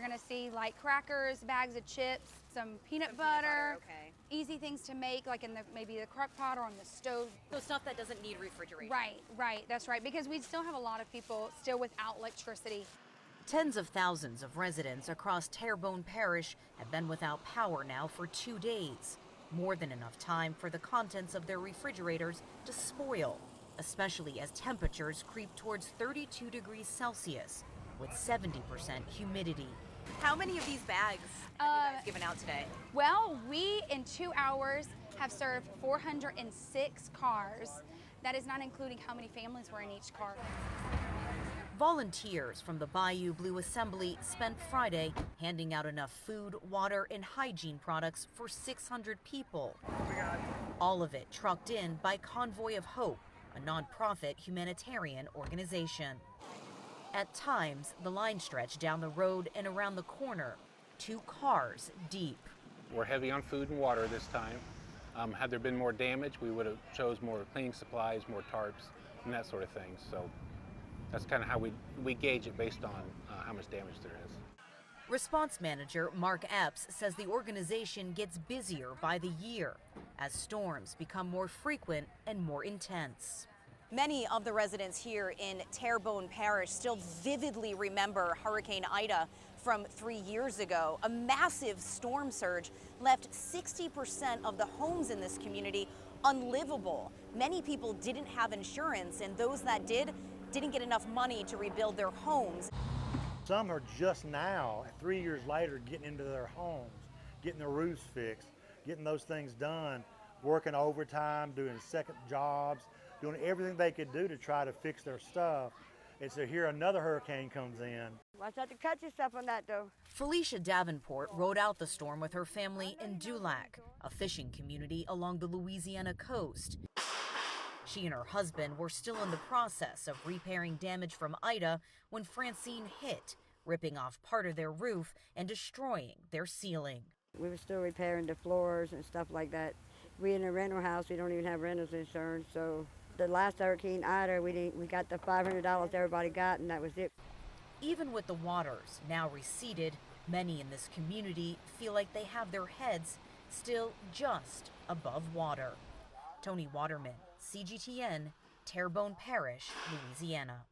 We're gonna see like crackers, bags of chips, some peanut butter, okay. Easy things to make, like in maybe the crock pot or on the stove. So stuff that doesn't need refrigeration. Right, that's right, because we still have a lot of people still without electricity. Tens of thousands of residents across Terrebonne Parish have been without power now for 2 days. More than enough time for the contents of their refrigerators to spoil, especially as temperatures creep towards 32 degrees Celsius with 70% humidity. How many of these bags have you guys given out today? Well, we in 2 hours have served 406 cars. That is not including how many families were in each car. Volunteers from the Bayou Blue Assembly spent Friday handing out enough food, water, and hygiene products for 600 people. All of it trucked in by Convoy of Hope, a nonprofit humanitarian organization. At times, the line stretched down the road and around the corner, 2 cars deep. We're heavy on food and water this time. Had there been more damage, we would have chose more cleaning supplies, more tarps, and that sort of thing. So that's kind of how we gauge it based on how much damage there is. Response manager Mark Epps says the organization gets busier by the year as storms become more frequent and more intense. Many of the residents here in Terrebonne Parish still vividly remember Hurricane Ida from 3 years ago. A massive storm surge left 60% of the homes in this community unlivable. Many people didn't have insurance, and those that didn't get enough money to rebuild their homes. Some are just now, 3 years later, getting into their homes, getting their roofs fixed, getting those things done, working overtime, doing second jobs, doing everything they could do to try to fix their stuff. And so here another hurricane comes in. Watch out to cut yourself on that though. Felicia Davenport rode out the storm with her family in Dulac, a fishing community along the Louisiana coast. She and her husband were still in the process of repairing damage from Ida when Francine hit, ripping off part of their roof and destroying their ceiling. We were still repairing the floors and stuff like that. We in a rental house, we don't even have renters insurance, so the last Hurricane Ida, we got the $500 everybody got, and that was it. Even with the waters now receded, many in this community feel like they have their heads still just above water. Toni Waterman, CGTN, Terrebonne Parish, Louisiana.